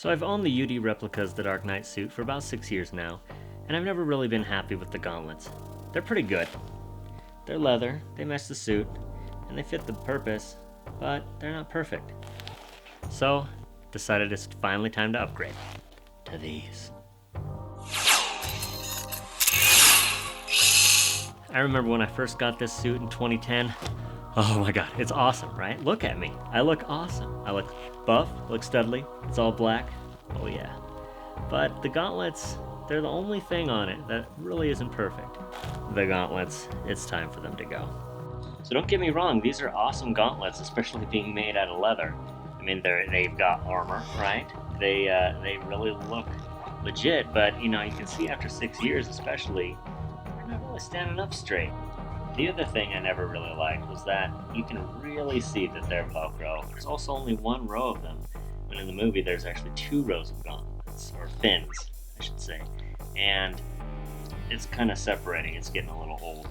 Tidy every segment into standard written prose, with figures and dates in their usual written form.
So I've owned the UD Replicas the Dark Knight suit for about 6 years now, and I've never really been happy with the gauntlets. They're pretty good. They're leather, they match the suit, and they fit the purpose, but they're not perfect. So, decided it's finally time to upgrade to these. I remember when I first got this suit in 2010. Oh my god, it's awesome, right? Look at me. I look awesome. I look buff, look studly, it's all black. Oh yeah. But the gauntlets, they're the only thing on it that really isn't perfect. The gauntlets, it's time for them to go. So don't get me wrong, these are awesome gauntlets, especially being made out of leather. I mean, they've got armor, right? They really look legit, but you can see after 6 years especially, they're not really standing up straight. The other thing I never really liked was that you can really see that they're Velcro. There's also only one row of them, when in the movie there's actually 2 rows of gauntlets, or fins, I should say. And it's kind of separating, it's getting a little old.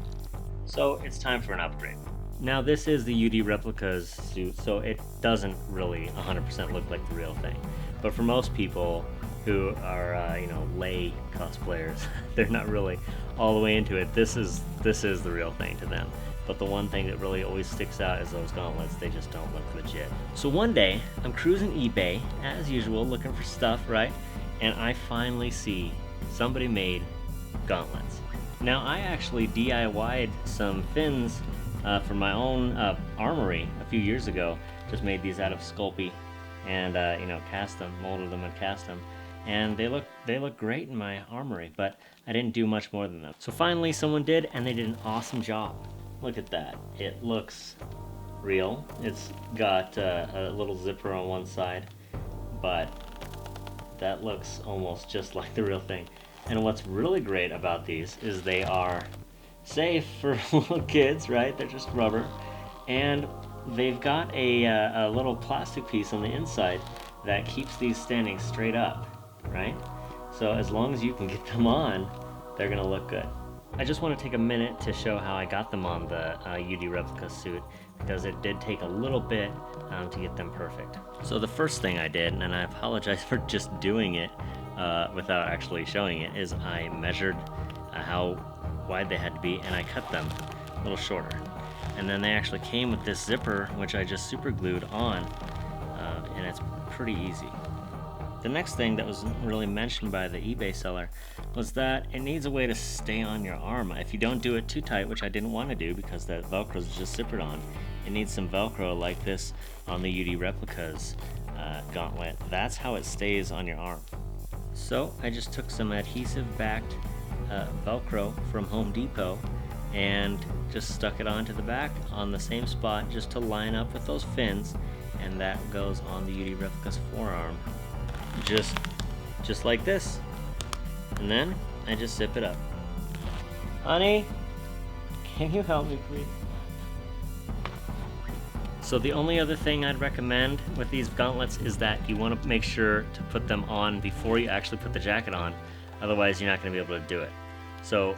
So it's time for an upgrade. Now this is the UD Replicas suit, so it doesn't really 100% look like the real thing. But for most people who are, lay cosplayers, they're not really all the way into it. This is the real thing to them. But the one thing that really always sticks out is those gauntlets. They just don't look legit. So one day, I'm cruising eBay, as usual, looking for stuff, right? And I finally see somebody made gauntlets. Now I actually DIY'd some fins for my own armory a few years ago. Just made these out of Sculpey and cast them, molded them and cast them. And they look great in my armory, but I didn't do much more than them. So finally someone did, and they did an awesome job. Look at that. It looks real. It's got a little zipper on one side, but that looks almost just like the real thing. And what's really great about these is they are safe for little kids, right? They're just rubber. And they've got a little plastic piece on the inside that keeps these standing straight up, right? So as long as you can get them on, they're gonna look good. I just want to take a minute to show how I got them on the UD Replica suit, because it did take a little bit to get them perfect. So the first thing I did, and I apologize for just doing it without actually showing it, is I measured how wide they had to be, and I cut them a little shorter. And then they actually came with this zipper, which I just super glued on, and it's pretty easy. The next thing that was really mentioned by the eBay seller was that it needs a way to stay on your arm. If you don't do it too tight, which I didn't want to do because that Velcro is just zippered on, it needs some Velcro like this on the UD Replicas gauntlet. That's how it stays on your arm. So I just took some adhesive-backed Velcro from Home Depot and just stuck it onto the back on the same spot just to line up with those fins, and that goes on the UD Replicas forearm. Just like this. And then I just zip it up. Honey, can you help me please? So the only other thing I'd recommend with these gauntlets is that you want to make sure to put them on before you actually put the jacket on. Otherwise you're not going to be able to do it. So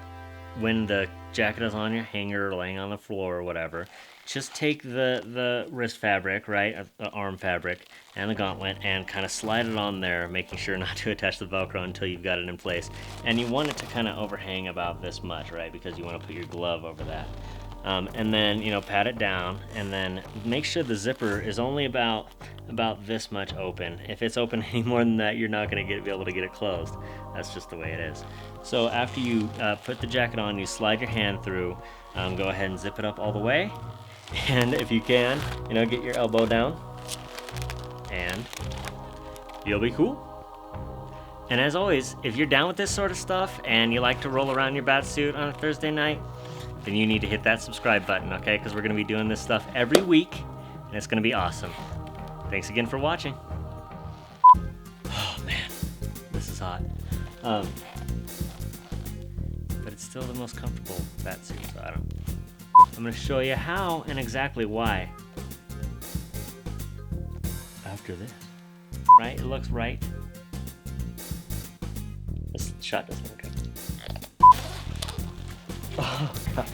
when the jacket is on your hanger or laying on the floor or whatever, just take the wrist fabric, right, the arm fabric, and the gauntlet, and kind of slide it on there, making sure not to attach the Velcro until you've got it in place. And you want it to kind of overhang about this much, right, because you want to put your glove over that. And then, pat it down, and then make sure the zipper is only about this much open. If it's open any more than that, you're not going to be able to get it closed. That's just the way it is. So after you put the jacket on, you slide your hand through, go ahead and zip it up all the way. And if you can, get your elbow down, and you'll be cool. And as always, if you're down with this sort of stuff and you like to roll around your bat suit on a Thursday night, then you need to hit that subscribe button, okay? Because we're going to be doing this stuff every week, and it's going to be awesome. Thanks again for watching. Oh man, this is hot. But it's still the most comfortable bat suit, so I'm going to show you how and exactly why after this. Right? It looks right. This shot doesn't look good. Oh, God.